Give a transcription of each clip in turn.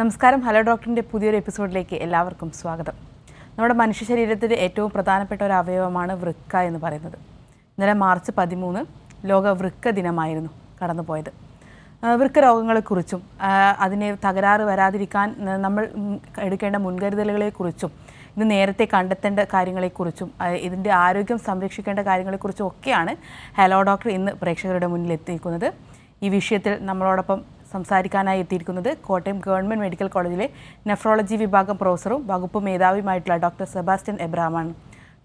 നമസ്കാരം. ഹലോ ഡോക്ടറിൻ്റെ പുതിയൊരു എപ്പിസോഡിലേക്ക് എല്ലാവർക്കും സ്വാഗതം. നമ്മുടെ മനുഷ്യ ശരീരത്തിൻ്റെ ഏറ്റവും പ്രധാനപ്പെട്ട ഒരു അവയവമാണ് വൃക്ക എന്ന് പറയുന്നത്. ഇന്നലെ മാർച്ച് 13 ലോക വൃക്ക ദിനമായിരുന്നു കടന്നുപോയത്. വൃക്ക രോഗങ്ങളെക്കുറിച്ചും അതിനെ തകരാറ് വരാതിരിക്കാൻ നമ്മൾ എടുക്കേണ്ട മുൻകരുതലുകളെക്കുറിച്ചും ഇത് നേരത്തെ കണ്ടെത്തേണ്ട കാര്യങ്ങളെക്കുറിച്ചും ഇതിൻ്റെ ആരോഗ്യം സംരക്ഷിക്കേണ്ട കാര്യങ്ങളെക്കുറിച്ചും ഒക്കെയാണ് ഹലോ ഡോക്ടർ ഇന്ന് പ്രേക്ഷകരുടെ മുന്നിൽ എത്തിയിരിക്കുന്നത്. ഈ വിഷയത്തിൽ നമ്മളോടൊപ്പം സംസാരിക്കാനായി എത്തിയിരിക്കുന്നത് കോട്ടയം ഗവൺമെൻറ് മെഡിക്കൽ കോളേജിലെ നെഫ്രോളജി വിഭാഗം പ്രൊഫസറും വകുപ്പ് മേധാവിയുമായിട്ടുള്ള ഡോക്ടർ സെബാസ്റ്റ്യൻ എബ്രഹാമാണ്.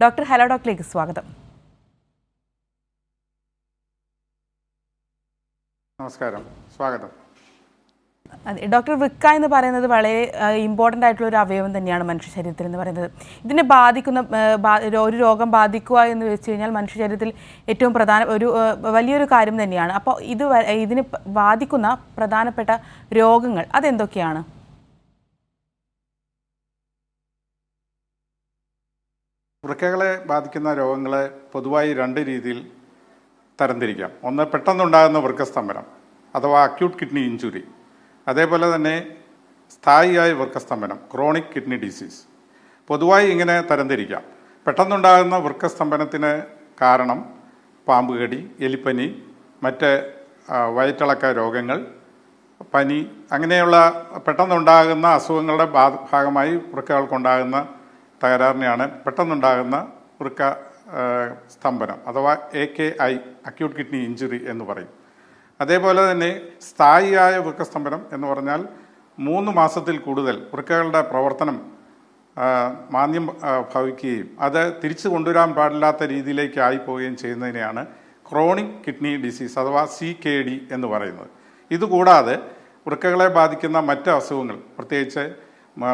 ഡോക്ടർ, ഹലോ ഡോക്ടറിലേക്ക് സ്വാഗതം. നമസ്കാരം, സ്വാഗതം. അതെ ഡോക്ടർ, വൃക്ക എന്ന് പറയുന്നത് വളരെ ഇമ്പോർട്ടൻ്റ് ആയിട്ടുള്ള ഒരു അവയവം തന്നെയാണ് മനുഷ്യ ശരീരത്തിൽ എന്ന് പറയുന്നത്. ഇതിനെ ബാധിക്കുന്ന ഒരു രോഗം ബാധിക്കുക എന്ന് വെച്ച് കഴിഞ്ഞാൽ മനുഷ്യ ശരീരത്തിൽ ഏറ്റവും വലിയൊരു കാര്യം തന്നെയാണ്. അപ്പോൾ ഇതിന് ബാധിക്കുന്ന പ്രധാനപ്പെട്ട രോഗങ്ങൾ അതെന്തൊക്കെയാണ്? വൃക്കകളെ ബാധിക്കുന്ന രോഗങ്ങളെ പൊതുവായി രണ്ട് രീതിയിൽ തരംതിരിക്കാം. ഒന്ന്, പെട്ടെന്നുണ്ടാകുന്ന വൃക്കസ്തംഭനം അഥവാ അക്യൂട്ട് കിഡ്നി ഇഞ്ചുറി. അതേപോലെ തന്നെ സ്ഥായിയായ വൃക്കസ്തംഭനം, ക്രോണിക് കിഡ്നി ഡിസീസ്. പൊതുവായി ഇങ്ങനെ തരംതിരിക്കാം. പെട്ടെന്നുണ്ടാകുന്ന വൃക്കസ്തംഭനത്തിന് കാരണം പാമ്പ് കടി, എലിപ്പനി, മറ്റ് വയറ്റിളക്ക രോഗങ്ങൾ, പനി, അങ്ങനെയുള്ള പെട്ടെന്നുണ്ടാകുന്ന അസുഖങ്ങളുടെ ഭാഗമായി വൃക്കകൾക്കുണ്ടാകുന്ന തകരാറിനെയാണ് പെട്ടെന്നുണ്ടാകുന്ന വൃക്ക സ്തംഭനം അഥവാ AKI, അക്യൂട്ട് കിഡ്നി ഇഞ്ചുറി എന്ന് പറയും. അതേപോലെ തന്നെ സ്ഥായിയായ വൃക്കസ്തംഭനം എന്ന് പറഞ്ഞാൽ 3 മാസത്തിൽ കൂടുതൽ വൃക്കകളുടെ പ്രവർത്തനം മാന്ദ്യം ഭവിക്കുകയും അത് തിരിച്ചു കൊണ്ടുവരാൻ പാടില്ലാത്ത രീതിയിലേക്ക് ആയിപ്പോവുകയും ചെയ്യുന്നതിനെയാണ് ക്രോണിക് കിഡ്നി ഡിസീസ് അഥവാ CKD എന്ന് പറയുന്നത്. ഇതുകൂടാതെ വൃക്കകളെ ബാധിക്കുന്ന മറ്റ് അസുഖങ്ങൾ, പ്രത്യേകിച്ച്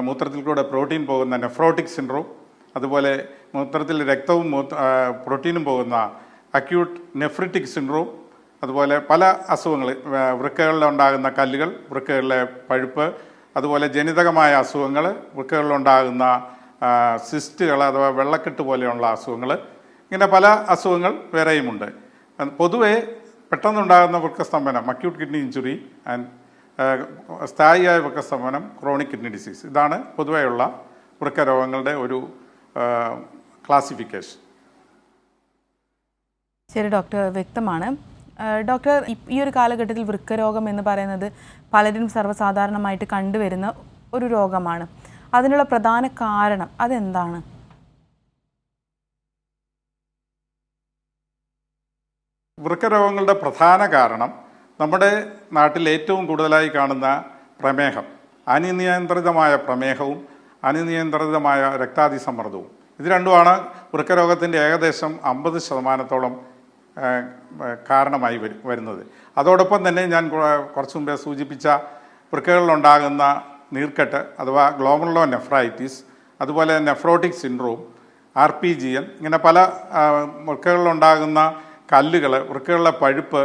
മൂത്രത്തിൽ കൂടെ പ്രോട്ടീൻ പോകുന്ന നെഫ്രോട്ടിക് സിൻഡ്രോം, അതുപോലെ മൂത്രത്തിൽ രക്തവും പ്രോട്ടീനും പോകുന്ന അക്യൂട്ട് നെഫ്രിറ്റിക് സിൻഡ്രോം, അതുപോലെ പല അസുഖങ്ങൾ, വൃക്കകളിലുണ്ടാകുന്ന കല്ലുകൾ, വൃക്കകളിലെ പഴുപ്പ്, അതുപോലെ ജനിതകമായ അസുഖങ്ങൾ, വൃക്കകളിലുണ്ടാകുന്ന സിസ്റ്റുകൾ അഥവാ വെള്ളക്കെട്ട് പോലെയുള്ള അസുഖങ്ങൾ, ഇങ്ങനെ പല അസുഖങ്ങൾ വേറെയുമുണ്ട്. പൊതുവെ പെട്ടെന്നുണ്ടാകുന്ന വൃക്കസ്തംഭനം അക്യൂട്ട് കിഡ്നി ഇഞ്ചുറി ആൻഡ് സ്ഥായിയായ വൃക്കസ്തംഭനം ക്രോണിക് കിഡ്നി ഡിസീസ്, ഇതാണ് പൊതുവെയുള്ള വൃക്ക രോഗങ്ങളുടെ ഒരു ക്ലാസിഫിക്കേഷൻ. ശരി ഡോക്ടർ, വ്യക്തമാണ്. ഡോക്ടർ, ഈ ഒരു കാലഘട്ടത്തിൽ വൃക്കരോഗം എന്ന് പറയുന്നത് പലരും സർവ്വസാധാരണമായിട്ട് കണ്ടുവരുന്ന ഒരു രോഗമാണ്. അതിനുള്ള പ്രധാന കാരണം അതെന്താണ്? വൃക്കരോഗങ്ങളുടെ പ്രധാന കാരണം നമ്മുടെ നാട്ടിൽ ഏറ്റവും കൂടുതലായി കാണുന്ന പ്രമേഹം, അനിയന്ത്രിതമായ പ്രമേഹവും അനിയന്ത്രിതമായ രക്താതിസമ്മർദ്ദവും. ഇത് രണ്ടുമാണ് വൃക്കരോഗത്തിൻ്റെ ഏകദേശം 50% കാരണമായി വരുന്നത്. അതോടൊപ്പം തന്നെ ഞാൻ കുറച്ചു മുമ്പേ സൂചിപ്പിച്ച വൃക്കകളിലുണ്ടാകുന്ന നീർക്കെട്ട് അഥവാ ഗ്ലോമറുലോ നെഫ്രൈറ്റിസ്, അതുപോലെ നെഫ്രോട്ടിക് സിൻഡ്രോം, RPGN, ഇങ്ങനെ പല വൃക്കകളിലുണ്ടാകുന്ന കല്ലുകൾ, വൃക്കകളിലെ പഴുപ്പ്,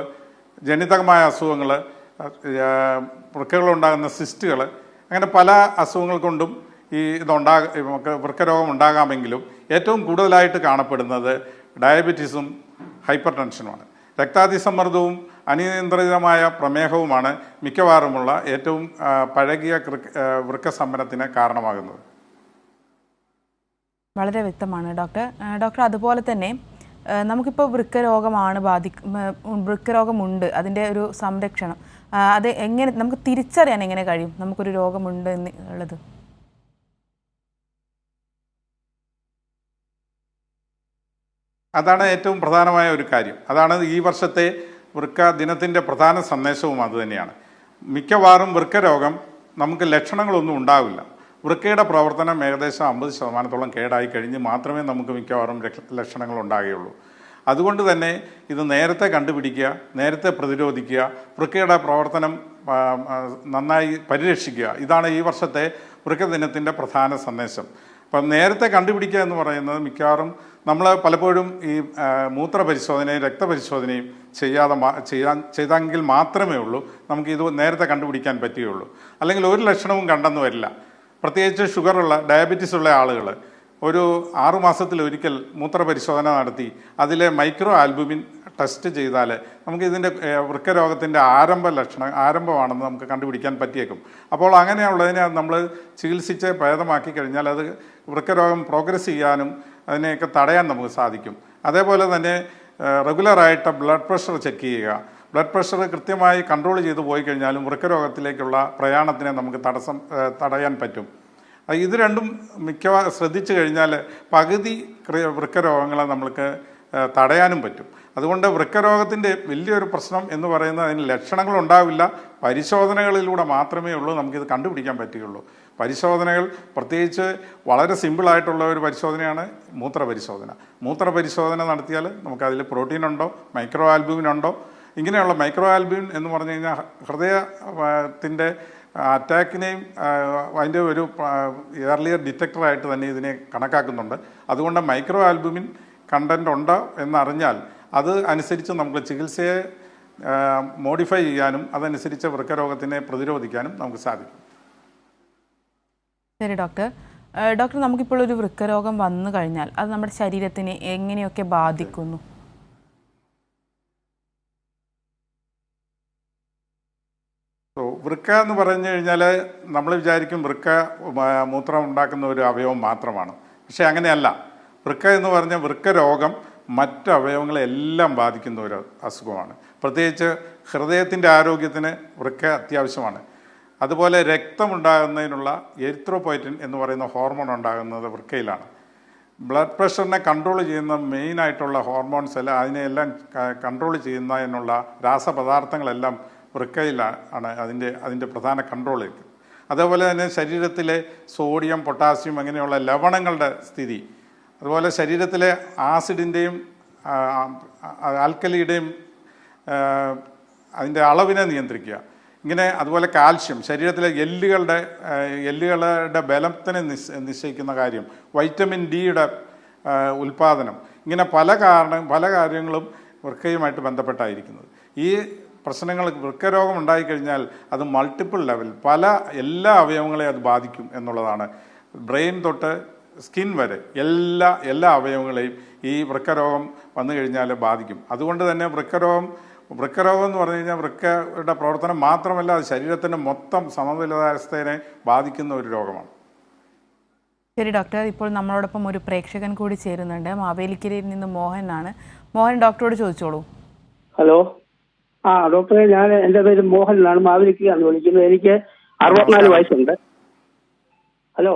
ജനിതകമായ അസുഖങ്ങൾ, വൃക്കകളിലുണ്ടാകുന്ന സിസ്റ്റുകൾ, അങ്ങനെ പല അസുഖങ്ങൾ കൊണ്ടും വൃക്കരോഗം ഉണ്ടാകാമെങ്കിലും ഏറ്റവും കൂടുതലായിട്ട് കാണപ്പെടുന്നത് ഡയബറ്റീസും ഹൈപ്പർ ടെൻഷനുമാണ്. രക്താതിസമ്മർദ്ദവും അനിയന്ത്രിതമായ പ്രമേഹവുമാണ് മിക്കവാറുമുള്ള ഏറ്റവും പഴകിയ വൃക്കസ്തംഭനത്തിന് കാരണമാകുന്നത്. വളരെ വ്യക്തമാണ് ഡോക്ടർ. ഡോക്ടർ, അതുപോലെ തന്നെ നമുക്കിപ്പോൾ വൃക്കരോഗമുണ്ട്, അതിൻ്റെ ഒരു സംരക്ഷണം അത് എങ്ങനെ നമുക്ക് തിരിച്ചറിയാൻ എങ്ങനെ കഴിയും നമുക്കൊരു രോഗമുണ്ട് എന്നുള്ളത്? അതാണ് ഏറ്റവും പ്രധാനമായ ഒരു കാര്യം. അതാണ് ഈ വർഷത്തെ വൃക്ക ദിനത്തിൻ്റെ പ്രധാന സന്ദേശവും അതുതന്നെയാണ്. മിക്കവാറും വൃക്കരോഗം നമുക്ക് ലക്ഷണങ്ങളൊന്നും ഉണ്ടാവില്ല. വൃക്കയുടെ പ്രവർത്തനം ഏകദേശം 50% കേടായി കഴിഞ്ഞ് മാത്രമേ നമുക്ക് മിക്കവാറും ലക്ഷണങ്ങൾ ഉണ്ടാകുകയുള്ളൂ. അതുകൊണ്ട് തന്നെ ഇത് നേരത്തെ കണ്ടുപിടിക്കുക, നേരത്തെ പ്രതിരോധിക്കുക, വൃക്കയുടെ പ്രവർത്തനം നന്നായി പരിരക്ഷിക്കുക, ഇതാണ് ഈ വർഷത്തെ വൃക്ക ദിനത്തിൻ്റെ പ്രധാന സന്ദേശം. അപ്പം നേരത്തെ കണ്ടുപിടിക്കുക എന്ന് പറയുന്നത് മിക്കവാറും നമ്മൾ പലപ്പോഴും ഈ മൂത്രപരിശോധനയും രക്തപരിശോധനയും ചെയ്തെങ്കിൽ മാത്രമേ ഉള്ളൂ നമുക്ക് ഇത് നേരത്തെ കണ്ടുപിടിക്കാൻ പറ്റുകയുള്ളൂ. അല്ലെങ്കിൽ ഒരു ലക്ഷണവും കണ്ടെന്ന് വരില്ല. പ്രത്യേകിച്ച് ഷുഗറുള്ള, ഡയബറ്റീസ് ഉള്ള ആളുകൾ ഒരു 6 മാസത്തിലൊരിക്കൽ മൂത്രപരിശോധന നടത്തി അതിലെ മൈക്രോ ആൽബുമിൻ ടെസ്റ്റ് ചെയ്താൽ നമുക്ക് ഇതിൻ്റെ വൃക്കരോഗത്തിൻ്റെ ആരംഭമാണെന്ന് നമുക്ക് കണ്ടുപിടിക്കാൻ പറ്റിയേക്കും. അപ്പോൾ അങ്ങനെയുള്ളതിനെ നമ്മൾ ചികിത്സിച്ച് ഭേദമാക്കി കഴിഞ്ഞാൽ അത് വൃക്കരോഗം പ്രോഗ്രസ് ചെയ്യാനും അതിനെയൊക്കെ തടയാൻ നമുക്ക് സാധിക്കും. അതേപോലെ തന്നെ റെഗുലറായിട്ട് ബ്ലഡ് പ്രഷർ ചെക്ക് ചെയ്യുക. ബ്ലഡ് പ്രഷർ കൃത്യമായി കൺട്രോൾ ചെയ്തു പോയി കഴിഞ്ഞാലും വൃക്കരോഗത്തിലേക്കുള്ള പ്രയാണത്തിനെ നമുക്ക് തടയാൻ പറ്റും. ഇത് രണ്ടും മിക്കവാറും ശ്രദ്ധിച്ചു കഴിഞ്ഞാൽ പകുതി വൃക്കരോഗങ്ങളെ നമുക്ക് തടയാനും പറ്റും. അതുകൊണ്ട് വൃക്കരോഗത്തിൻ്റെ വലിയൊരു പ്രശ്നം എന്ന് പറയുന്നത് അതിന് ലക്ഷണങ്ങളുണ്ടാവില്ല, പരിശോധനകളിലൂടെ മാത്രമേ ഉള്ളൂ നമുക്കിത് കണ്ടുപിടിക്കാൻ പറ്റുകയുള്ളൂ. പരിശോധനകൾ പ്രത്യേകിച്ച് വളരെ സിമ്പിളായിട്ടുള്ള ഒരു പരിശോധനയാണ് മൂത്രപരിശോധന നടത്തിയാൽ നമുക്കതിൽ പ്രോട്ടീൻ ഉണ്ടോ, മൈക്രോ ആൽബ്യൂമിൻ ഉണ്ടോ. ഇങ്ങനെയുള്ള മൈക്രോ ആൽബ്യൂമിൻ എന്ന് പറഞ്ഞു കഴിഞ്ഞാൽ ഹൃദയത്തിൻ്റെ അറ്റാക്കിനെയും അതിൻ്റെ ഒരു ഏർലിയർ ഡിറ്റക്ടറായിട്ട് തന്നെ ഇതിനെ കണക്കാക്കുന്നുണ്ട്. അതുകൊണ്ട് മൈക്രോ ആൽബ്യൂമിൻ കണ്ടൻ്റ് ഉണ്ടോ എന്നറിഞ്ഞാൽ അത് അനുസരിച്ച് നമുക്ക് ചികിത്സയെ മോഡിഫൈ ചെയ്യാനും അതനുസരിച്ച് വൃക്കരോഗത്തിനെ പ്രതിരോധിക്കാനും നമുക്ക് സാധിക്കും. ശരി ഡോക്ടർ, നമുക്കിപ്പോൾ ഒരു വൃക്കരോഗം വന്നു കഴിഞ്ഞാൽ അത് നമ്മുടെ ശരീരത്തിനെ എങ്ങനെയൊക്കെ ബാധിക്കുന്നു? വൃക്ക എന്ന് പറഞ്ഞു കഴിഞ്ഞാൽ നമ്മൾ വിചാരിക്കും വൃക്ക മൂത്രം ഉണ്ടാക്കുന്ന ഒരു അവയവം മാത്രമാണ്. പക്ഷേ അങ്ങനെയല്ല. വൃക്ക എന്ന് പറഞ്ഞാൽ വൃക്കരോഗം മറ്റ് അവയവങ്ങളെല്ലാം ബാധിക്കുന്ന ഒരു അസുഖമാണ്. പ്രത്യേകിച്ച് ഹൃദയത്തിൻ്റെ ആരോഗ്യത്തിന് വൃക്ക അത്യാവശ്യമാണ്. അതുപോലെ രക്തമുണ്ടാകുന്നതിനുള്ള എരിത്രോപോയറ്റിൻ എന്ന് പറയുന്ന ഹോർമോൺ ഉണ്ടാകുന്നത് വൃക്കയിലാണ്. ബ്ലഡ് പ്രഷറിനെ കൺട്രോൾ ചെയ്യുന്ന മെയിനായിട്ടുള്ള ഹോർമോൺസ് എല്ലാം അതിനെയെല്ലാം കൺട്രോൾ ചെയ്യുന്നതിനുള്ള രാസപദാർത്ഥങ്ങളെല്ലാം വൃക്കയിലാണ് അതിൻ്റെ പ്രധാന കൺട്രോളിലേക്ക്. അതേപോലെ തന്നെ ശരീരത്തിലെ സോഡിയം, പൊട്ടാസ്യം അങ്ങനെയുള്ള ലവണങ്ങളുടെ സ്ഥിതി, അതുപോലെ ശരീരത്തിലെ ആസിഡിൻ്റെയും ആൽക്കലിയുടെയും അതിൻ്റെ അളവിനെ നിയന്ത്രിക്കുക. ഇങ്ങനെ അതുപോലെ കാൽഷ്യം, ശരീരത്തിലെ എല്ലുകളുടെ ബലത്തിനെ നിശ്ചയിക്കുന്ന കാര്യം, വൈറ്റമിൻ ഡിയുടെ ഉൽപ്പാദനം, ഇങ്ങനെ പല കാര്യങ്ങളും വൃക്കയുമായിട്ട് ബന്ധപ്പെട്ടായിരിക്കുന്നത്. ഈ പ്രശ്നങ്ങൾ വൃക്കരോഗം ഉണ്ടായിക്കഴിഞ്ഞാൽ അത് മൾട്ടിപ്പിൾ ലെവൽ എല്ലാ അവയവങ്ങളെയും അത് ബാധിക്കും എന്നുള്ളതാണ്. ബ്രെയിൻ തൊട്ട് സ്കിൻ വരെ എല്ലാ അവയവങ്ങളെയും ഈ വൃക്കരോഗം വന്നു കഴിഞ്ഞാൽ ബാധിക്കും. അതുകൊണ്ട് തന്നെ വൃക്കരോഗം എന്ന് പറഞ്ഞു കഴിഞ്ഞാൽ വൃക്കയുടെ പ്രവർത്തനം മാത്രമല്ല, അത് ശരീരത്തിൻ്റെ മൊത്തം സമതുലിതാവസ്ഥയെ ബാധിക്കുന്ന ഒരു രോഗമാണ്. ശരി ഡോക്ടർ, ഇപ്പോൾ നമ്മളോടൊപ്പം ഒരു പ്രേക്ഷകൻ കൂടി ചേരുന്നുണ്ട്. മാവേലിക്കരയിൽ നിന്ന് മോഹനാണ്. മോഹൻ ഡോക്ടറോട് ചോദിച്ചോളൂ. ഹലോ. ഡോക്ടറെ, എൻ്റെ പേര് മോഹൻ എന്നാണ്, മാവേലിക്കരയാണ് വിളിക്കുന്നത്. എനിക്ക് 64 വയസ്സുണ്ട്. ഹലോ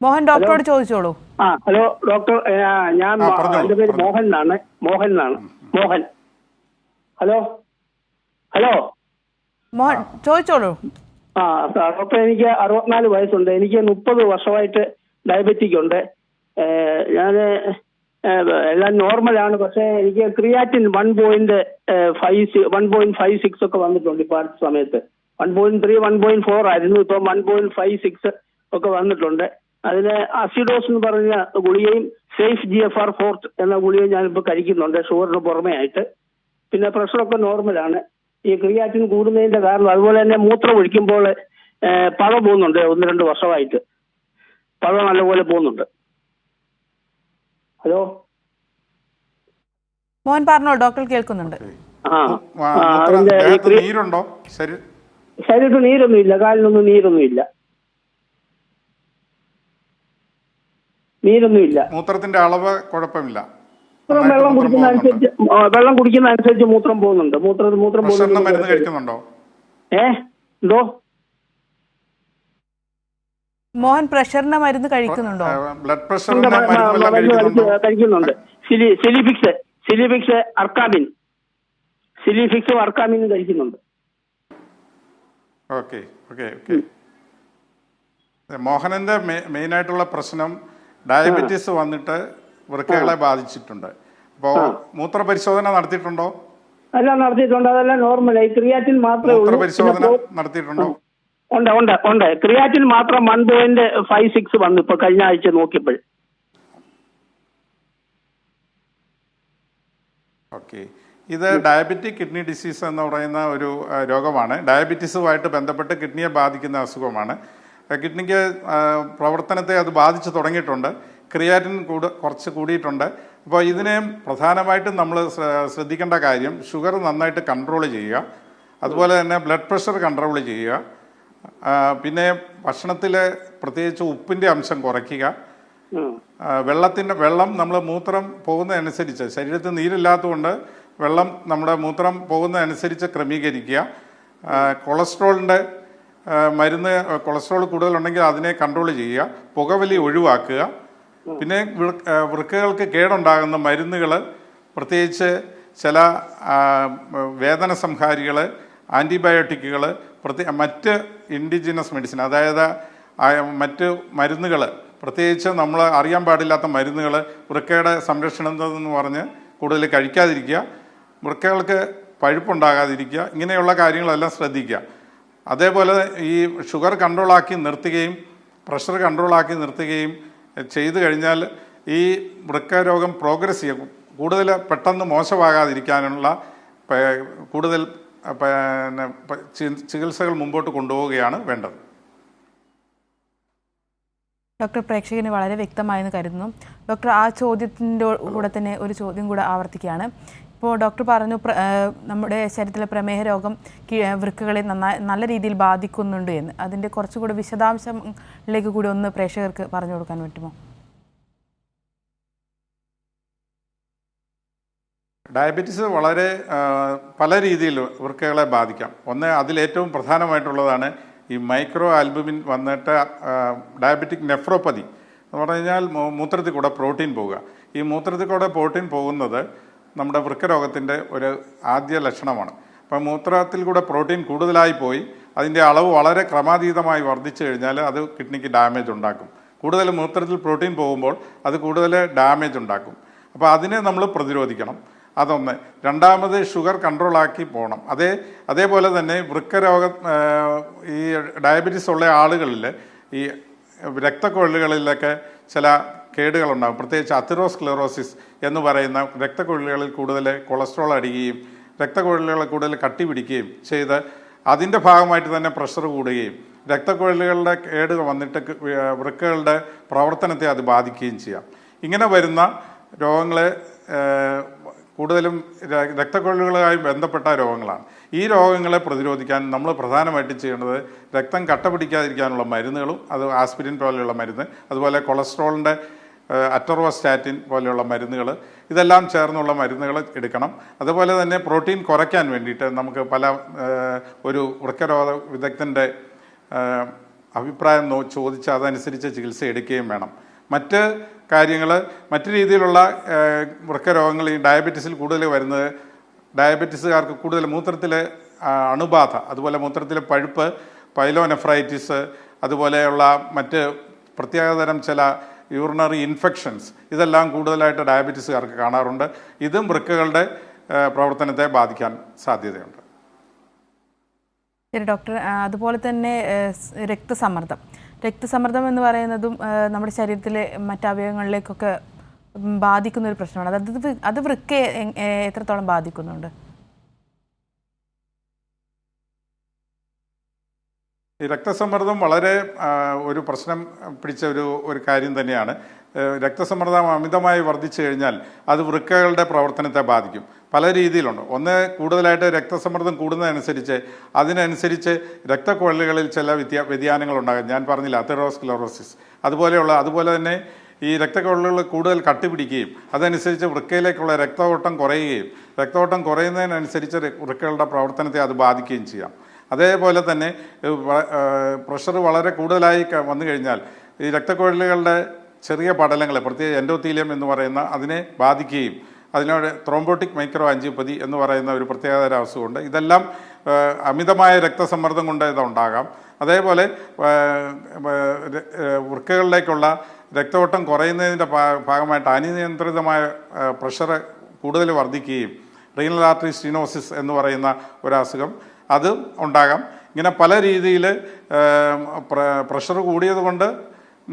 മോഹൻ, ഡോക്ടറോട് ചോദിച്ചോളൂ. ഹലോ ഡോക്ടർ, എൻ്റെ പേര് മോഹൻ എന്നാണ്. മോഹൻ. ഹലോ മോഹൻ ചോദിച്ചോളൂ. ഡോക്ടർ, എനിക്ക് 64 വയസ്സുണ്ട്. എനിക്ക് 30 വർഷമായിട്ട് ഡയബറ്റിക് ഉണ്ട്. ഞാൻ എല്ലാം നോർമലാണ്. പക്ഷേ എനിക്ക് ക്രിയാറ്റിൻ 1.56 ഒക്കെ വന്നിട്ടുണ്ട്. ഇപ്പോൾ അടുത്ത സമയത്ത് 1.3 1.4 ആയിരുന്നു. ഇപ്പം 1.56 ഒക്കെ വന്നിട്ടുണ്ട്. അതിന് അസിഡോസ് എന്ന് പറഞ്ഞ ഗുളികയും സേഫ് GFR ഫോർത്ത് എന്ന ഗുളികയും ഞാനിപ്പോൾ കഴിക്കുന്നുണ്ട്, ഷുഗറിന് പുറമെ ആയിട്ട്. പിന്നെ പ്രഷറൊക്കെ നോർമലാണ്. ഈ ക്രിയാറ്റിൻ കൂടുന്നതിന്റെ കാരണം, അതുപോലെ തന്നെ മൂത്രം ഒഴിക്കുമ്പോൾ പഴ പോകുന്നുണ്ട്. 1-2 വർഷമായിട്ട് പഴ നല്ലപോലെ പോകുന്നുണ്ട്. ഹലോ മോഹൻ പറഞ്ഞോ, ഡോക്ടർ കേൾക്കുന്നുണ്ട്. ശരീരത്തിൽ നീരൊന്നുമില്ല, കാലിനൊന്നും നീരൊന്നുമില്ല. മൂത്രത്തിന്റെ അളവ് കുഴപ്പമില്ല. വെള്ളം കുടിക്കുന്ന അനുസരിച്ച് മൂത്രം പോകുന്നുണ്ട്. മൂത്രം മരുന്ന് കഴിക്കുന്നുണ്ടോ? എന്തോ മോഹൻ പ്രഷറിന്റെ മരുന്ന് കഴിക്കുന്നുണ്ടോ? ബ്ലഡ് പ്രഷർ കഴിക്കുന്നുണ്ട്. സിലിഫിക്സ് അർക്കാമിൻ കഴിക്കുന്നുണ്ട്. ഓക്കെ. മോഹനന്റെ മെയിൻ ആയിട്ടുള്ള പ്രശ്നം ഡയബറ്റീസ് വന്നിട്ട് വൃക്കകളെ ബാധിച്ചിട്ടുണ്ട്. അപ്പോൾ മൂത്രപരിശോധന നടത്തിയിട്ടുണ്ടോ? എല്ലാം നടത്തിയിട്ടുണ്ട്. അതെല്ലാം നോർമലായി. ക്രിയാറ്റിൻ മാത്രമേ ഉള്ളൂ. മൂത്രപരിശോധന നടത്തിയിട്ടുണ്ടോ? ഉണ്ട്. ക്രിയാറ്റിൻ മാത്രം 1.56 വന്നു ഇപ്പൊ കഴിഞ്ഞ ആഴ്ച നോക്കിയപ്പോൾ. ഓക്കെ. ഇത് ഡയബറ്റിക് കിഡ്നി ഡിസീസ് എന്ന് പറയുന്ന ഒരു രോഗമാണ്. ഡയബറ്റീസുമായിട്ട് ബന്ധപ്പെട്ട് കിഡ്നിയെ ബാധിക്കുന്ന അസുഖമാണ്. കിഡ്നിക്ക് പ്രവർത്തനത്തെ അത് ബാധിച്ചു തുടങ്ങിയിട്ടുണ്ട്. ക്രിയാറ്റിൻ കുറച്ച് കൂടിയിട്ടുണ്ട്. അപ്പോൾ ഇതിനെ പ്രധാനമായിട്ടും നമ്മൾ ശ്രദ്ധിക്കേണ്ട കാര്യം ഷുഗർ നന്നായിട്ട് കൺട്രോൾ ചെയ്യുക, അതുപോലെ തന്നെ ബ്ലഡ് പ്രഷർ കൺട്രോൾ ചെയ്യുക, പിന്നെ ഭക്ഷണത്തിൽ പ്രത്യേകിച്ച് ഉപ്പിൻ്റെ അംശം കുറയ്ക്കുക, വെള്ളം നമ്മൾ മൂത്രം പോകുന്നതനുസരിച്ച് ശരീരത്തിൽ നീരില്ലാത്തതുകൊണ്ട് വെള്ളം നമ്മുടെ മൂത്രം പോകുന്നതനുസരിച്ച് ക്രമീകരിക്കുക, കൊളസ്ട്രോളിൻ്റെ മരുന്ന് കൊളസ്ട്രോൾ കൂടുതലുണ്ടെങ്കിൽ അതിനെ കൺട്രോൾ ചെയ്യുക, പുകവലി ഒഴിവാക്കുക, പിന്നെ വൃക്കകൾക്ക് കേടുണ്ടാകുന്ന മരുന്നുകൾ പ്രത്യേകിച്ച് ചില വേദന സംഹാരികൾ, ആൻറ്റിബയോട്ടിക്കുകൾ, മറ്റ് ഇൻഡിജിനസ് മെഡിസിൻ അതായത് മറ്റ് മരുന്നുകൾ പ്രത്യേകിച്ച് നമ്മൾ അറിയാൻ പാടില്ലാത്ത മരുന്നുകൾ വൃക്കയുടെ സംരക്ഷണം എന്ന് പറഞ്ഞ് കൂടുതൽ കഴിക്കാതിരിക്കുക, വൃക്കകൾക്ക് പഴുപ്പുണ്ടാകാതിരിക്കുക, ഇങ്ങനെയുള്ള കാര്യങ്ങളെല്ലാം ശ്രദ്ധിക്കുക. അതേപോലെ ഈ ഷുഗർ കൺട്രോളാക്കി നിർത്തുകയും പ്രഷർ കൺട്രോളാക്കി നിർത്തുകയും ചെയ്തു കഴിഞ്ഞാൽ ഈ വൃക്കരോഗം പ്രോഗ്രസ് ചെയ്യും, കൂടുതൽ പെട്ടെന്ന് മോശമാകാതിരിക്കാനുള്ള കൂടുതൽ പിന്നെ ചികിത്സകൾ മുമ്പോട്ട് കൊണ്ടുപോവുകയാണ് വേണ്ടത്. ഡോക്ടർ, പ്രേക്ഷകന് വളരെ വ്യക്തമായെന്ന് കരുതുന്നു. ഡോക്ടർ, ആ ചോദ്യത്തിൻ്റെ കൂടെ തന്നെ ഒരു ചോദ്യം കൂടെ ആവർത്തിക്കുകയാണ്. ഇപ്പോൾ ഡോക്ടർ പറഞ്ഞു നമ്മുടെ ശരീരത്തിലെ പ്രമേഹ രോഗം വൃക്കകളെ നല്ല രീതിയിൽ ബാധിക്കുന്നുണ്ട് എന്ന്. അതിൻ്റെ കുറച്ചുകൂടി വിശദാംശങ്ങളിലേക്ക് കൂടി ഒന്ന് പ്രേക്ഷകർക്ക് പറഞ്ഞു കൊടുക്കാൻ പറ്റുമോ? ഡയബറ്റീസ് വളരെ പല രീതിയിൽ വൃക്കകളെ ബാധിക്കാം. ഒന്ന് അതിലേറ്റവും പ്രധാനമായിട്ടുള്ളതാണ് ഈ മൈക്രോ ആൽബുമിൻ വന്നിട്ട് ഡയബറ്റിക് നെഫ്രോപ്പതി എന്ന് പറഞ്ഞു കഴിഞ്ഞാൽ മൂത്രത്തിൽ കൂടെ പ്രോട്ടീൻ പോവുക. ഈ മൂത്രത്തിൽ കൂടെ പ്രോട്ടീൻ പോകുന്നത് നമ്മുടെ വൃക്കരോഗത്തിൻ്റെ ഒരു ആദ്യ ലക്ഷണമാണ്. അപ്പം മൂത്രത്തിൽ കൂടെ പ്രോട്ടീൻ കൂടുതലായി പോയി അതിൻ്റെ അളവ് വളരെ ക്രമാതീതമായി വർദ്ധിച്ചു കഴിഞ്ഞാൽ അത് കിഡ്നിക്ക് ഡാമേജ് ഉണ്ടാക്കും. കൂടുതൽ മൂത്രത്തിൽ പ്രോട്ടീൻ പോകുമ്പോൾ അത് കൂടുതൽ ഡാമേജ് ഉണ്ടാക്കും. അപ്പോൾ അതിനെ നമ്മൾ പ്രതിരോധിക്കണം. അതൊന്ന്. രണ്ടാമത് ഷുഗർ കൺട്രോളാക്കി പോകണം. അതേപോലെ തന്നെ വൃക്കരോഗം ഈ ഡയബറ്റീസ് ഉള്ള ആളുകളിൽ ഈ രക്തക്കൊഴലുകളിലൊക്കെ ചില കേടുകളുണ്ടാകും. പ്രത്യേകിച്ച് അതെറോസ്ക്ലെറോസിസ് എന്ന് പറയുന്ന രക്തക്കൊഴലുകളിൽ കൂടുതൽ കൊളസ്ട്രോൾ അടിക്കുകയും രക്തക്കൊഴലുകൾ കൂടുതൽ കട്ടി പിടിക്കുകയും ചെയ്ത് അതിൻ്റെ ഭാഗമായിട്ട് തന്നെ പ്രഷർ കൂടുകയും രക്തക്കൊഴലുകളുടെ കേടുകൾ വന്നിട്ട് വൃക്കകളുടെ പ്രവർത്തനത്തെ അത് ബാധിക്കുകയും ചെയ്യാം. ഇങ്ങനെ വരുന്ന രോഗങ്ങളെ കൂടുതലും രക്തക്കൊഴലുകളുമായി ബന്ധപ്പെട്ട രോഗങ്ങളാണ്. ഈ രോഗങ്ങളെ പ്രതിരോധിക്കാൻ നമ്മൾ പ്രധാനമായിട്ടും ചെയ്യേണ്ടത് രക്തം കട്ട പിടിക്കാതിരിക്കാനുള്ള മരുന്നുകളും, അത് ആസ്പിരിൻ പോലെയുള്ള മരുന്ന്, അതുപോലെ കൊളസ്ട്രോളിൻ്റെ അറ്റർവാസ്റ്റാറ്റിൻ പോലെയുള്ള മരുന്നുകൾ, ഇതെല്ലാം ചേർന്നുള്ള മരുന്നുകൾ എടുക്കണം. അതുപോലെ തന്നെ പ്രോട്ടീൻ കുറയ്ക്കാൻ വേണ്ടിയിട്ട് നമുക്ക് ഒരു വൃക്കരോഗ വിദഗ്ധൻ്റെ അഭിപ്രായം ചോദിച്ച് അതനുസരിച്ച് ചികിത്സ എടുക്കുകയും വേണം. മറ്റ് കാര്യങ്ങൾ, മറ്റു രീതിയിലുള്ള വൃക്കരോഗങ്ങൾ ഈ ഡയബറ്റീസിൽ കൂടുതൽ വരുന്നത് ഡയബറ്റീസുകാർക്ക് കൂടുതൽ മൂത്രത്തിലെ അണുബാധ, അതുപോലെ മൂത്രത്തിലെ പഴുപ്പ്, പൈലോനെഫ്രൈറ്റിസ്, അതുപോലെയുള്ള മറ്റ് പ്രത്യേകതരം ചില യൂറിനറി ഇൻഫെക്ഷൻസ്, ഇതെല്ലാം കൂടുതലായിട്ട് ഡയബറ്റീസുകാർക്ക് കാണാറുണ്ട്. ഇതും വൃക്കകളുടെ പ്രവർത്തനത്തെ ബാധിക്കാൻ സാധ്യതയുണ്ട്. ശരി ഡോക്ടർ, അതുപോലെ തന്നെ രക്തസമ്മർദ്ദം എന്ന് പറയുന്നതും നമ്മുടെ ശരീരത്തിലെ മറ്റവയവങ്ങളിലേക്കൊക്കെ ബാധിക്കുന്ന ഒരു പ്രശ്നമാണ്. അത് വൃക്കയെ എത്രത്തോളം ബാധിക്കുന്നുണ്ട്? ഈ രക്തസമ്മർദ്ദം വളരെ ഒരു പ്രശ്നം പിടിച്ച ഒരു കാര്യം തന്നെയാണ്. രക്തസമ്മർദ്ദം അമിതമായി വർദ്ധിച്ചു കഴിഞ്ഞാൽ അത് വൃക്കകളുടെ പ്രവർത്തനത്തെ ബാധിക്കും. പല രീതിയിലുണ്ട്. ഒന്ന്, കൂടുതലായിട്ട് രക്തസമ്മർദ്ദം കൂടുന്നതനുസരിച്ച് അതിനനുസരിച്ച് രക്തക്കൊഴലുകളിൽ ചില വ്യതിയാനങ്ങളുണ്ടാകും. ഞാൻ പറഞ്ഞില്ല, അതെറോസ്ക്ലെറോസിസ് അതുപോലെ തന്നെ ഈ രക്തക്കൊഴലുകൾ കൂടുതൽ കട്ടിപിടിക്കുകയും അതനുസരിച്ച് വൃക്കയിലേക്കുള്ള രക്തഓട്ടം കുറയുന്നതിനനുസരിച്ച് വൃക്കകളുടെ പ്രവർത്തനത്തെ അത് ബാധിക്കുകയും ചെയ്യാം. അതേപോലെ തന്നെ പ്രഷർ വളരെ കൂടുതലായി വന്നു കഴിഞ്ഞാൽ ഈ രക്തക്കൊഴലുകളുടെ ചെറിയ പടലങ്ങളെ, പ്രത്യേകിച്ച് എൻഡോത്തീലിയം എന്ന് പറയുന്ന അതിനെ ബാധിക്കുകയും അതിനോട് ത്രോംബോട്ടിക് മൈക്രോ ആൻജിയോപ്പതി എന്ന് പറയുന്ന ഒരു പ്രത്യേകതര അസുഖമുണ്ട്. ഇതെല്ലാം അമിതമായ രക്തസമ്മർദ്ദം കൊണ്ട് ഇതുണ്ടാകാം. അതേപോലെ വൃക്കകളിലേക്കുള്ള രക്തഓട്ടം കുറയുന്നതിൻ്റെ ഭാഗമായിട്ട് അനിയന്ത്രിതമായ പ്രഷർ കൂടുതൽ വർദ്ധിക്കുകയും റീനൽ ആർട്ടറി സ്റ്റീനോസിസ് എന്ന് പറയുന്ന ഒരു അസുഖം അതും ഉണ്ടാകാം. ഇങ്ങനെ പല രീതിയിൽ പ്രഷർ കൂടിയത് കൊണ്ട്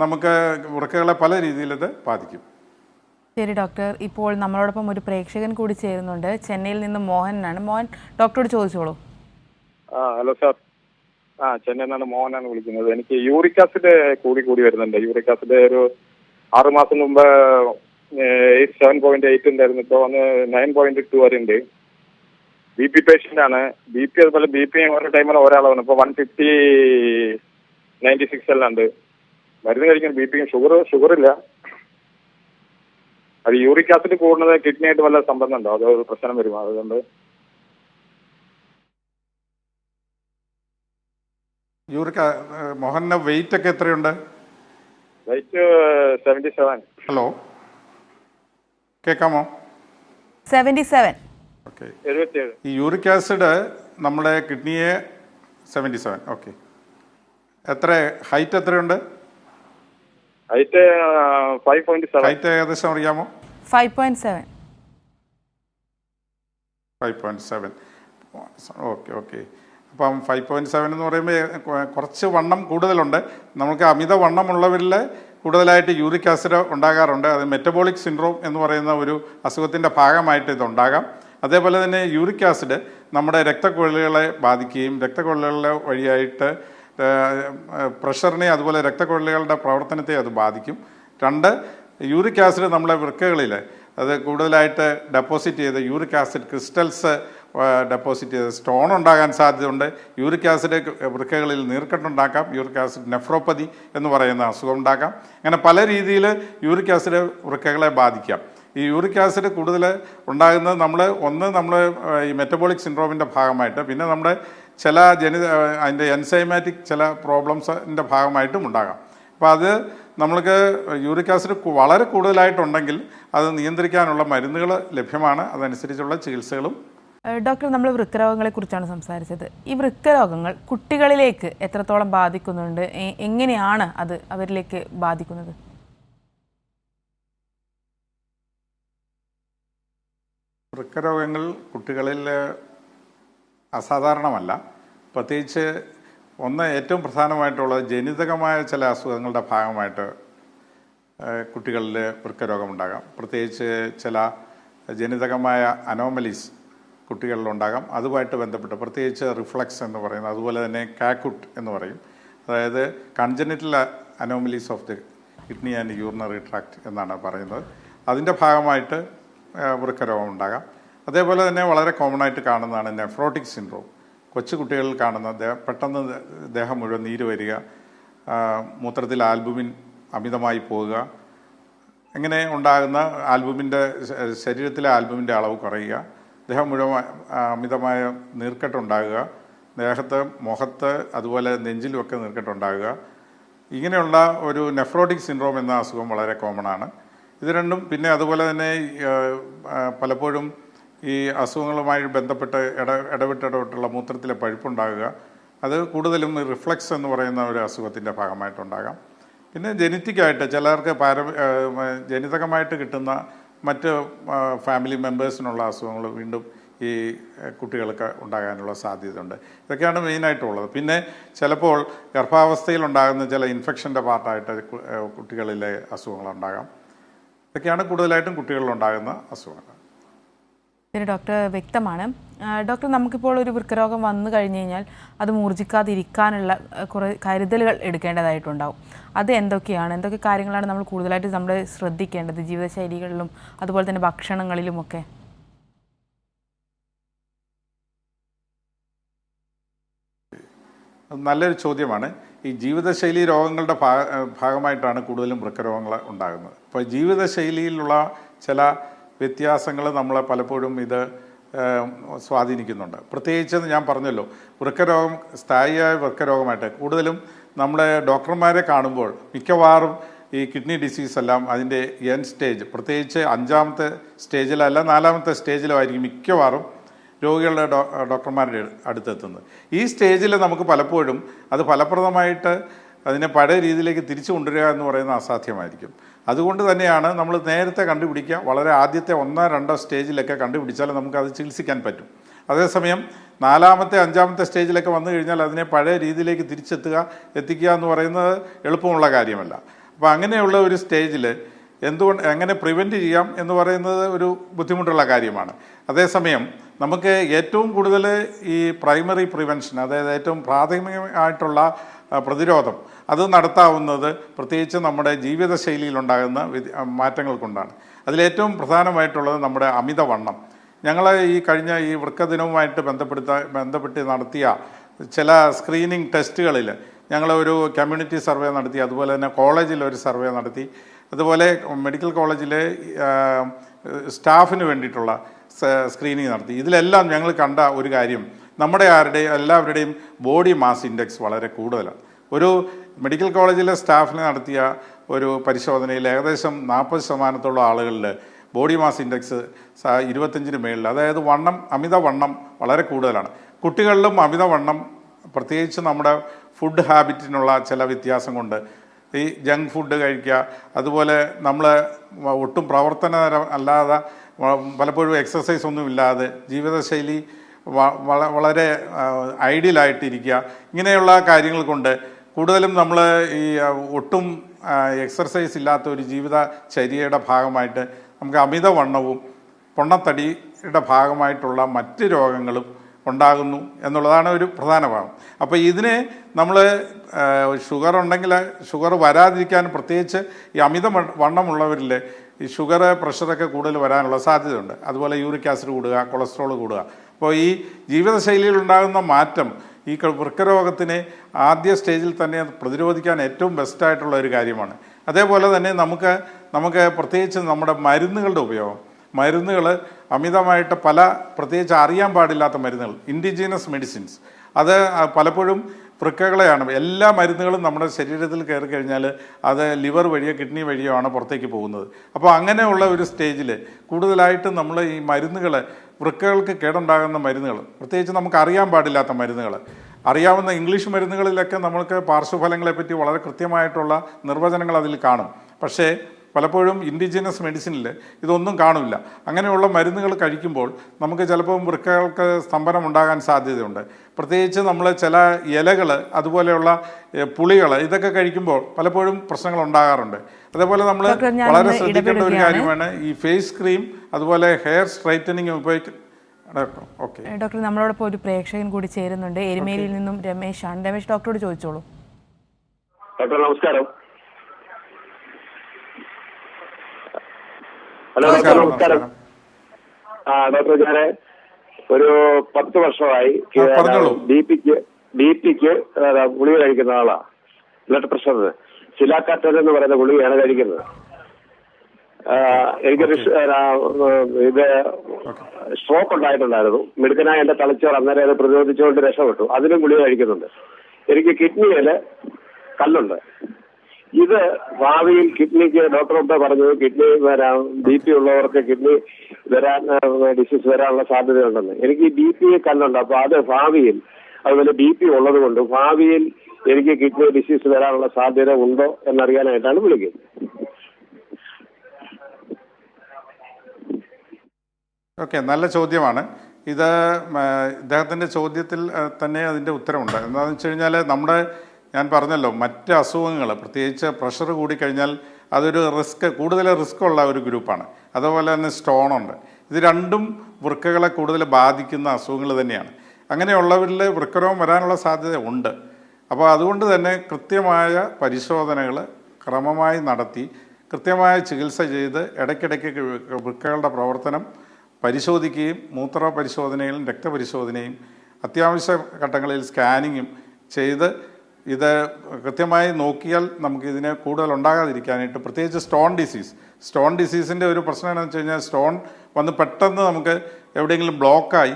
നമുക്ക് വൃക്കകളെ പല രീതിയിൽ ഇത് ബാധിക്കും. ശരി ഡോക്ടർ, ഇപ്പോൾ നമ്മളോടൊപ്പം ഒരു പ്രേക്ഷകൻ കൂടി ചേരുന്നുണ്ട്. ചെന്നൈയിൽ നിന്ന് മോഹനാണ്. മോഹൻ, ഡോക്ടറോട് ചോദിച്ചോളൂ. ഹലോ സാർ, ചെന്നൈയിൽ നിന്നാണ് മോഹനാണ് വിളിക്കുന്നത്. എനിക്ക് യൂറിക് ആസിഡ് കൂടി വരുന്നുണ്ട്. യൂറിക് ആസിഡ് ഒരു 6 മാസം മുമ്പ് 7.8 ഉണ്ടായിരുന്നു. ഇപ്പോൾ വന്ന് 9.2 വരെ ഉണ്ട്. BP പേഷ്യൻ്റ് ആണ്. BP അതുപോലെ BP ഓരോ ടൈമിൽ ഒരാളാണ്. ഇപ്പോൾ 150/96 എല്ലാം ഉണ്ട്. മരുന്ന് കഴിക്കാൻ BP ഷുഗർ ഇല്ല. അത് യൂറിക് ആസിഡ് കൂടുന്നത് കിഡ്നി ആയിട്ട് വല്ല സംബന്ധമുണ്ടോ? അതോ ഒരു പ്രശ്നം വരുമോ? അതുകൊണ്ട് മോഹൻ്റെ വെയിറ്റ് ഒക്കെ എത്രയുണ്ട്? വെയിറ്റ് 77. ഹലോ, കേൾക്കാമോ? 77. ഓക്കെ. 77. ഈ യൂറിക് ആസിഡ് നമ്മുടെ കിഡ്നിയെ 77. ഓക്കെ. ഹൈറ്റ് എത്രയുണ്ട്? ഹൈറ്റ് 5.7. ഹൈറ്റ് ഏകദേശം അറിയാമോ? 5.7. 5.7. ഓക്കെ. അപ്പം 5.7 എന്ന് പറയുമ്പോൾ കുറച്ച് വണ്ണം കൂടുതലുണ്ട്. നമുക്ക് അമിത വണ്ണമുള്ളവരിൽ കൂടുതലായിട്ട് യൂറിക് ആസിഡ് ഉണ്ടാകാറുണ്ട്. അത് മെറ്റബോളിക് സിൻഡ്രോം എന്ന് പറയുന്ന ഒരു അസുഖത്തിൻ്റെ ഭാഗമായിട്ട് ഇതുണ്ടാകാം. അതേപോലെ തന്നെ യൂറിക് ആസിഡ് നമ്മുടെ രക്തക്കുഴലുകളെ ബാധിക്കുകയും രക്തക്കുഴലുകളെ വഴിയായിട്ട് പ്രഷറിനെ അതുപോലെ രക്തക്കുഴലുകളുടെ പ്രവർത്തനത്തെ അത് ബാധിക്കും. 2, യൂറിക് ആസിഡ് നമ്മളെ വൃക്കകളിൽ അത് കൂടുതലായിട്ട് ഡെപ്പോസിറ്റ് ചെയ്ത് യൂറിക് ആസിഡ് ക്രിസ്റ്റൽസ് ഡെപ്പോസിറ്റ് ചെയ്ത് സ്റ്റോൺ ഉണ്ടാകാൻ സാധ്യതയുണ്ട്. യൂറിക് ആസിഡ് വൃക്കകളിൽ നീർക്കെട്ടുണ്ടാക്കാം. യൂറിക് ആസിഡ് നെഫ്രോപ്പതി എന്ന് പറയുന്ന അസുഖം ഉണ്ടാക്കാം. അങ്ങനെ പല രീതിയിൽ യൂറിക് ആസിഡ് വൃക്കകളെ ബാധിക്കാം. ഈ യൂറിക് ആസിഡ് കൂടുതൽ ഉണ്ടാകുന്നത് നമ്മൾ ഈ മെറ്റബോളിക് സിൻഡ്രോമിൻ്റെ ഭാഗമായിട്ട്, പിന്നെ നമ്മുടെ ചില അതിൻ്റെ എൻസൈമാറ്റിക് ചില പ്രോബ്ലംസിൻ്റെ ഭാഗമായിട്ടും ഉണ്ടാകാം. അപ്പോൾ അത് നമ്മൾക്ക് യൂറിക് ആസിഡ് വളരെ കൂടുതലായിട്ടുണ്ടെങ്കിൽ അത് നിയന്ത്രിക്കാനുള്ള മരുന്നുകൾ ലഭ്യമാണ്. അതനുസരിച്ചുള്ള ചികിത്സകളും. ഡോക്ടർ, നമ്മൾ വൃക്കരോഗങ്ങളെക്കുറിച്ചാണ് സംസാരിച്ചത്. ഈ വൃക്കരോഗങ്ങൾ കുട്ടികളിലേക്ക് എത്രത്തോളം ബാധിക്കുന്നുണ്ട്? എങ്ങനെയാണ് അത് അവരിലേക്ക് ബാധിക്കുന്നത്? വൃക്കരോഗങ്ങൾ കുട്ടികളിൽ അസാധാരണമല്ല. പ്രത്യേകിച്ച് ഏറ്റവും പ്രധാനമായിട്ടുള്ളത് ജനിതകമായ ചില അസുഖങ്ങളുടെ ഭാഗമായിട്ട് കുട്ടികളിൽ വൃക്കരോഗമുണ്ടാകാം. പ്രത്യേകിച്ച് ചില ജനിതകമായ അനോമലീസ് കുട്ടികളിലുണ്ടാകാം. അതുമായിട്ട് ബന്ധപ്പെട്ട് പ്രത്യേകിച്ച് റിഫ്ലക്സ് എന്ന് പറയുന്നത്, അതുപോലെ തന്നെ കാക്കുട്ട് എന്ന് പറയും, അതായത് congenital anomalies of the kidney and urinary tract എന്നാണ് പറയുന്നത്. അതിൻ്റെ ഭാഗമായിട്ട് വൃക്കരോഗം ഉണ്ടാകാം. അതേപോലെ തന്നെ വളരെ കോമൺ ആയിട്ട് കാണുന്നതാണ് നെഫ്രോട്ടിക് സിൻഡ്രോം. കൊച്ചു കുട്ടികളിൽ കാണുന്ന പെട്ടെന്ന് ദേഹം മുഴുവൻ നീര് വരിക, മൂത്രത്തിൽ ആൽബുമിൻ അമിതമായി പോവുക, ഇങ്ങനെ ഉണ്ടാകുന്ന ശരീരത്തിലെ ആൽബുമിൻ്റെ അളവ് കുറയുക, ദേഹം മുഴുവൻ അമിതമായ നീർക്കെട്ടുണ്ടാകുക, മുഖത്ത് അതുപോലെ നെഞ്ചിലുമൊക്കെ നീർക്കെട്ടുണ്ടാകുക. ഇങ്ങനെയുള്ള ഒരു നെഫ്രോട്ടിക് സിൻഡ്രോം എന്ന അസുഖം വളരെ കോമൺ ആണ്. ഇത് രണ്ടും പിന്നെ അതുപോലെ തന്നെ പലപ്പോഴും ഈ അസുഖങ്ങളുമായി ബന്ധപ്പെട്ട് ഇടവിട്ടുള്ള മൂത്രത്തിലെ പഴുപ്പുണ്ടാകുക, അത് കൂടുതലും റിഫ്ലക്സ് എന്ന് പറയുന്ന ഒരു അസുഖത്തിൻ്റെ ഭാഗമായിട്ടുണ്ടാകാം. പിന്നെ ജനറ്റിക്കായിട്ട് ചിലർക്ക് ജനിതകമായിട്ട് കിട്ടുന്ന മറ്റ് ഫാമിലി മെമ്പേഴ്സിനുള്ള അസുഖങ്ങൾ വീണ്ടും ഈ കുട്ടികൾക്ക് ഉണ്ടാകാനുള്ള സാധ്യതയുണ്ട്. ഇതൊക്കെയാണ് മെയിനായിട്ടുള്ളത്. പിന്നെ ചിലപ്പോൾ ഗർഭാവസ്ഥയിൽ ഉണ്ടാകുന്ന ചില ഇൻഫെക്ഷൻ്റെ പാർട്ടായിട്ട് കുട്ടികളിലെ അസുഖങ്ങളുണ്ടാകാം. ഇതൊക്കെയാണ് കൂടുതലായിട്ടും കുട്ടികളിലുണ്ടാകുന്ന അസുഖങ്ങൾ. ഇതിന് ഡോക്ടർ വ്യക്തമാണ്. ഡോക്ടർ, നമുക്കിപ്പോൾ ഒരു വൃക്കരോഗം വന്നു കഴിഞ്ഞ് കഴിഞ്ഞാൽ അത് മൂർജിക്കാതിരിക്കാനുള്ള കുറേ കരുതലുകൾ എടുക്കേണ്ടതായിട്ടുണ്ടാവും. അത് എന്തൊക്കെ കാര്യങ്ങളാണ് നമ്മൾ കൂടുതലായിട്ട് നമ്മൾ ശ്രദ്ധിക്കേണ്ടത് ജീവിതശൈലികളിലും അതുപോലെ തന്നെ ഭക്ഷണങ്ങളിലുമൊക്കെ? നല്ലൊരു ചോദ്യമാണ്. ഈ ജീവിതശൈലി രോഗങ്ങളുടെ ഭാഗമായിട്ടാണ് കൂടുതലും വൃക്കരോഗങ്ങൾ ഉണ്ടാകുന്നത്. അപ്പോൾ ജീവിതശൈലിയിലുള്ള ചില വ്യത്യാസങ്ങൾ നമ്മളെ പലപ്പോഴും ഇത് സ്വാധീനിക്കുന്നുണ്ട്. പ്രത്യേകിച്ച് ഞാൻ പറഞ്ഞല്ലോ, വൃക്കരോഗം സ്ഥായിയായ വൃക്കരോഗമായിട്ട് കൂടുതലും നമ്മളെ ഡോക്ടർമാരെ കാണുമ്പോൾ മിക്കവാറും ഈ കിഡ്നി ഡിസീസ് എല്ലാം അതിൻ്റെ സ്റ്റേജ്, പ്രത്യേകിച്ച് 5ാമത്തെ സ്റ്റേജിലല്ല 4ാമത്തെ സ്റ്റേജിലായിരിക്കും മിക്കവാറും രോഗികളുടെ ഡോക്ടർമാരുടെ അടുത്തെത്തുന്നത്. ഈ സ്റ്റേജിൽ നമുക്ക് പലപ്പോഴും അത് ഫലപ്രദമായിട്ട് അതിനെ പഴയ രീതിയിലേക്ക് തിരിച്ചു കൊണ്ടുവരിക എന്ന് പറയുന്നത് അസാധ്യമായിരിക്കും. അതുകൊണ്ട് തന്നെയാണ് നമ്മൾ നേരത്തെ കണ്ടുപിടിക്കുക. വളരെ ആദ്യത്തെ 1-2 സ്റ്റേജിലൊക്കെ കണ്ടുപിടിച്ചാൽ നമുക്കത് ചികിത്സിക്കാൻ പറ്റും. അതേസമയം 4ാമത്തെ 5ാമത്തെ സ്റ്റേജിലൊക്കെ വന്നു കഴിഞ്ഞാൽ അതിനെ പഴയ രീതിയിലേക്ക് എത്തിക്കുക എന്ന് പറയുന്നത് എളുപ്പമുള്ള കാര്യമല്ല. അപ്പോൾ അങ്ങനെയുള്ള ഒരു സ്റ്റേജിൽ എങ്ങനെ പ്രിവെൻറ്റ് ചെയ്യാം എന്ന് പറയുന്നത് ഒരു ബുദ്ധിമുട്ടുള്ള കാര്യമാണ്. അതേസമയം നമുക്ക് ഏറ്റവും കൂടുതൽ ഈ പ്രൈമറി പ്രിവെൻഷൻ, അതായത് ഏറ്റവും പ്രാഥമികമായിട്ടുള്ള പ്രതിരോധം അത് നടത്താവുന്നത് പ്രത്യേകിച്ച് നമ്മുടെ ജീവിതശൈലിയിലുണ്ടാകുന്ന മാറ്റങ്ങൾ കൊണ്ടാണ്. അതിലേറ്റവും പ്രധാനമായിട്ടുള്ളത് നമ്മുടെ അമിതവണ്ണം. ഞങ്ങൾ ഈ കഴിഞ്ഞ ഈ വൃക്ക ദിനവുമായിട്ട് ബന്ധപ്പെട്ട് നടത്തിയ ചില സ്ക്രീനിങ് ടെസ്റ്റുകളിൽ ഞങ്ങളൊരു കമ്മ്യൂണിറ്റി സർവേ നടത്തി, അതുപോലെ തന്നെ കോളേജിലൊരു സർവേ നടത്തി, അതുപോലെ മെഡിക്കൽ കോളേജിലെ സ്റ്റാഫിന് വേണ്ടിയിട്ടുള്ള സ്ക്രീനിങ് നടത്തി. ഇതിലെല്ലാം ഞങ്ങൾ കണ്ട ഒരു കാര്യം, നമ്മുടെ എല്ലാവരുടെയും ബോഡി മാസ് ഇൻഡെക്സ് വളരെ കൂടുതലാണ്. ഒരു മെഡിക്കൽ കോളേജിലെ സ്റ്റാഫിന് നടത്തിയ ഒരു പരിശോധനയിൽ ഏകദേശം 40% ആളുകളിൽ ബോഡി മാസ് ഇൻഡെക്സ് 25-ന് മേളിൽ, അതായത് അമിതവണ്ണം വളരെ കൂടുതലാണ്. കുട്ടികളിലും അമിതവണ്ണം, പ്രത്യേകിച്ച് നമ്മുടെ ഫുഡ് ഹാബിറ്റിനുള്ള ചില വ്യത്യാസം കൊണ്ട് ഈ ജങ്ക് ഫുഡ് കഴിക്കുക, അതുപോലെ നമ്മൾ ഒട്ടും അല്ലാതെ പലപ്പോഴും എക്സസൈസ് ഒന്നും ഇല്ലാതെ ജീവിതശൈലി വളരെ ഐഡിയലായിട്ടിരിക്കുക, ഇങ്ങനെയുള്ള കാര്യങ്ങൾ കൊണ്ട് കൂടുതലും നമ്മൾ ഈ ഒട്ടും എക്സർസൈസ് ഇല്ലാത്ത ഒരു ജീവിതചര്യയുടെ ഭാഗമായിട്ട് നമുക്ക് അമിതവണ്ണവും പൊണ്ണത്തടിയുടെ ഭാഗമായിട്ടുള്ള മറ്റ് രോഗങ്ങളും ഉണ്ടാകുന്നു എന്നുള്ളതാണ് ഒരു പ്രധാന ഭാഗം. അപ്പോൾ ഇതിന് നമ്മൾ ഷുഗർ ഉണ്ടെങ്കിൽ ഷുഗർ വരാതിരിക്കാൻ, പ്രത്യേകിച്ച് ഈ വണ്ണമുള്ളവരിൽ ഈ ഷുഗർ പ്രഷറൊക്കെ കൂടുതൽ വരാനുള്ള സാധ്യതയുണ്ട്. അതുപോലെ യൂറിക് ആസിഡ് കൂടുക, കൊളസ്ട്രോൾ കൂടുക. അപ്പോൾ ഈ ജീവിതശൈലിയിൽ ഉണ്ടാകുന്ന മാറ്റം ഈ വൃക്കരോഗത്തിനെ ആദ്യ സ്റ്റേജിൽ തന്നെ പ്രതിരോധിക്കാൻ ഏറ്റവും ബെസ്റ്റായിട്ടുള്ള ഒരു കാര്യമാണ്. അതേപോലെ തന്നെ നമുക്ക് പ്രത്യേകിച്ച് നമ്മുടെ മരുന്നുകളുടെ ഉപയോഗം, മരുന്നുകൾ അമിതമായിട്ട് പ്രത്യേകിച്ച് അറിയാൻ പാടില്ലാത്ത മരുന്നുകൾ, ഇൻഡിജീനസ് മെഡിസിൻസ്, അത് പലപ്പോഴും വൃക്കകളെയാണ്. എല്ലാ മരുന്നുകളും നമ്മുടെ ശരീരത്തിൽ കയറി കഴിഞ്ഞാൽ അത് ലിവർ വഴിയോ കിഡ്നി വഴിയോ ആണ് പുറത്തേക്ക് പോകുന്നത്. അപ്പോൾ അങ്ങനെയുള്ള ഒരു സ്റ്റേജിൽ കൂടുതലായിട്ടും നമ്മൾ ഈ മരുന്നുകൾ, വൃക്കകൾക്ക് കേടുണ്ടാകുന്ന മരുന്നുകൾ, പ്രത്യേകിച്ച് നമുക്ക് അറിയാൻ പാടില്ലാത്ത മരുന്നുകൾ, അറിയാവുന്ന ഇംഗ്ലീഷ് മരുന്നുകളിലൊക്കെ നമ്മൾക്ക് പാർശ്വഫലങ്ങളെപ്പറ്റി വളരെ കൃത്യമായിട്ടുള്ള നിർവചനങ്ങൾ അതിൽ കാണും. പക്ഷേ പലപ്പോഴും ഇൻഡിജിനസ് മെഡിസിനിൽ ഇതൊന്നും കാണില്ല. അങ്ങനെയുള്ള മരുന്നുകൾ കഴിക്കുമ്പോൾ നമുക്ക് ചിലപ്പോൾ വൃക്കകൾക്ക് സ്തംഭനം ഉണ്ടാകാൻ സാധ്യതയുണ്ട്. പ്രത്യേകിച്ച് നമ്മൾ ചില ഇലകൾ, അതുപോലെയുള്ള പുളികൾ, ഇതൊക്കെ കഴിക്കുമ്പോൾ പലപ്പോഴും പ്രശ്നങ്ങൾ ഉണ്ടാകാറുണ്ട്. അതേപോലെ നമ്മൾ വളരെ ശ്രദ്ധിക്കേണ്ട ഒരു കാര്യമാണ് ഈ ഫേസ് ക്രീം, അതുപോലെ ഹെയർ സ്ട്രൈറ്റനിങ് ഓക്കെ ഡോക്ടർ, നമ്മളോടൊപ്പം ഒരു പ്രേക്ഷകൻ കൂടി ചേരുന്നുണ്ട്. എരുമേലിയിൽ നിന്നും രമേശാണ്. രമേശ്, ഡോക്ടറോട് ചോദിച്ചോളൂ. ഡോക്ടർ നമസ്കാരം. ഹലോ ഡോക്ടർ നമസ്കാരം. ഡോക്ടർ, ഞാൻ ഒരു 10 വർഷമായി ബി പിക്ക് ഗുളിക കഴിക്കുന്ന ആളാണ്. ബ്ലഡ് പ്രഷറിന് സിലാക്കാറ്റർ എന്ന് പറയുന്ന ഗുളികയാണ് കഴിക്കുന്നത്. എനിക്കൊരു ഇത് സ്ട്രോക്ക് ഉണ്ടായിട്ടുണ്ടായിരുന്നു. മിടുക്കനായ എന്റെ തലച്ചോറ് അന്നേരം അത് പ്രതിരോധിച്ചുകൊണ്ട് രക്ഷപ്പെട്ടു. അതിനും ഗുളിക കഴിക്കുന്നുണ്ട്. എനിക്ക് കിഡ്നിയില് കല്ലുണ്ട്. ഇത് ഭാവിയിൽ കിഡ്നിക്ക് ഡോക്ടറൊക്കെ പറഞ്ഞത് കിഡ്നി വരാൻ, ബി പി ഉള്ളവർക്ക് കിഡ്നി വരാൻ, ഡിസീസ് വരാനുള്ള സാധ്യതയുണ്ടെന്ന്. എനിക്ക് ബി പി കല്ലുണ്ട്. അപ്പൊ അത് ഭാവിയിൽ, അതുപോലെ ബി പി ഉള്ളത് കൊണ്ട് ഭാവിയിൽ എനിക്ക് കിഡ്നി ഡിസീസ് വരാനുള്ള സാധ്യത ഉണ്ടോ എന്നറിയാനായിട്ടാണ് വിളിക്കുന്നത്. ഓക്കെ, നല്ല ചോദ്യമാണ് ഇത്. ഇദ്ദേഹത്തിൻ്റെ ചോദ്യത്തിൽ തന്നെ അതിൻ്റെ ഉത്തരമുണ്ട്. എന്താണെന്ന് വെച്ച് കഴിഞ്ഞാൽ ഞാൻ പറഞ്ഞല്ലോ, മറ്റ് അസുഖങ്ങൾ, പ്രത്യേകിച്ച് പ്രഷർ കൂടിക്കഴിഞ്ഞാൽ അതൊരു കൂടുതൽ റിസ്ക് ഉള്ള ഒരു ഗ്രൂപ്പാണ്. അതുപോലെ തന്നെ സ്റ്റോണുണ്ട്. ഇത് രണ്ടും വൃക്കകളെ കൂടുതൽ ബാധിക്കുന്ന അസുഖങ്ങൾ തന്നെയാണ്. അങ്ങനെയുള്ളവരിൽ വൃക്കരോഗം വരാനുള്ള സാധ്യത ഉണ്ട്. അപ്പോൾ അതുകൊണ്ട് തന്നെ കൃത്യമായ പരിശോധനകൾ ക്രമമായി നടത്തി കൃത്യമായ ചികിത്സ ചെയ്ത് ഇടയ്ക്കിടയ്ക്ക് വൃക്കകളുടെ പ്രവർത്തനം പരിശോധിക്കുകയും മൂത്ര പരിശോധനയും രക്തപരിശോധനയും അത്യാവശ്യ ഘട്ടങ്ങളിൽ സ്കാനിങ്ങും ചെയ്ത് ഇത് കൃത്യമായി നോക്കിയാൽ നമുക്കിതിനെ കൂടുതൽ ഉണ്ടാകാതിരിക്കാനായിട്ട്, പ്രത്യേകിച്ച് സ്റ്റോൺ ഡിസീസിൻ്റെ ഒരു പ്രശ്നം എന്താണെന്ന് വെച്ച് കഴിഞ്ഞാൽ, സ്റ്റോൺ വന്ന് പെട്ടെന്ന് നമുക്ക് എവിടെയെങ്കിലും ബ്ലോക്കായി,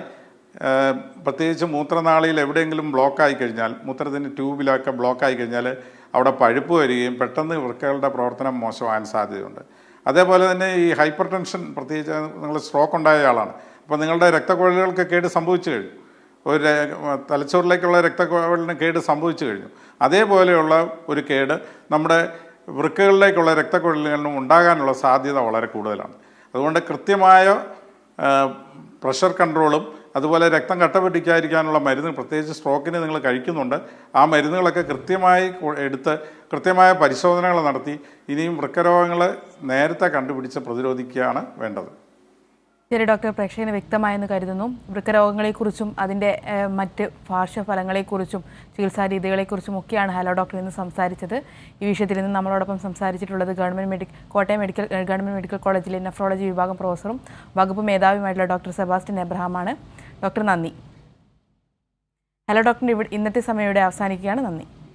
പ്രത്യേകിച്ച് മൂത്രനാളിയിൽ എവിടെയെങ്കിലും ബ്ലോക്കായി കഴിഞ്ഞാൽ, മൂത്രത്തിൻ്റെ ട്യൂബിലൊക്കെ ബ്ലോക്കായി കഴിഞ്ഞാൽ അവിടെ പഴുപ്പ് വരികയും പെട്ടെന്ന് വൃക്കകളുടെ പ്രവർത്തനം മോശമാകാൻ സാധ്യതയുണ്ട്. അതേപോലെ തന്നെ ഈ ഹൈപ്പർ ടെൻഷൻ, പ്രത്യേകിച്ച് നിങ്ങൾ സ്ട്രോക്ക് ഉണ്ടായ ആളാണ്, അപ്പോൾ നിങ്ങളുടെ രക്തക്കുഴലുകൾക്ക് കേട് സംഭവിച്ചു കഴിഞ്ഞു, ഒരു തലച്ചോറിലേക്കുള്ള രക്തക്കുഴലിന് കേട് സംഭവിച്ചു കഴിഞ്ഞു. അതേപോലെയുള്ള ഒരു കേട് നമ്മുടെ വൃക്കകളിലേക്കുള്ള രക്തക്കുഴലുകളിലും ഉണ്ടാകാനുള്ള സാധ്യത വളരെ കൂടുതലാണ്. അതുകൊണ്ട് കൃത്യമായ പ്രഷർ കൺട്രോളും അതുപോലെ രക്തം കട്ട പിടിക്കാതിരിക്കാനുള്ള മരുന്ന് പ്രത്യേകിച്ച് സ്ട്രോക്കിന് നിങ്ങൾ കഴിക്കുന്നുണ്ട്. ആ മരുന്നുകളൊക്കെ കൃത്യമായി എടുത്ത് കൃത്യമായ പരിശോധനകൾ നടത്തി ഇനിയും വൃക്കരോഗങ്ങൾ നേരത്തെ കണ്ടുപിടിച്ച് പ്രതിരോധിക്കുകയാണ് വേണ്ടത്. ശരി ഡോക്ടർ, പ്രേക്ഷകന് വ്യക്തമായെന്ന് കരുതുന്നു. വൃക്കരോഗങ്ങളെക്കുറിച്ചും അതിൻ്റെ മറ്റ് പാർശ്വഫലങ്ങളെക്കുറിച്ചും ചികിത്സാ രീതികളെക്കുറിച്ചും ഒക്കെയാണ് ഹലോ ഡോക്ടർ ഇന്ന് സംസാരിച്ചത്. ഈ വിഷയത്തിൽ ഇന്ന് നമ്മളോടൊപ്പം സംസാരിച്ചിട്ടുള്ളത് കോട്ടയം ഗവൺമെൻറ് മെഡിക്കൽ കോളേജിലെ നെഫ്രോളജി വിഭാഗം പ്രൊഫസറും വകുപ്പ് മേധാവിയുമായിട്ടുള്ള ഡോക്ടർ സെബാസ്റ്റ്യൻ എബ്രഹാമാണ്. ഡോക്ടർ നന്ദി. ഹലോ ഡോക്ടറിൻ്റെ ഇന്നത്തെ സമയം ഇവിടെ അവസാനിക്കുകയാണ്. നന്ദി.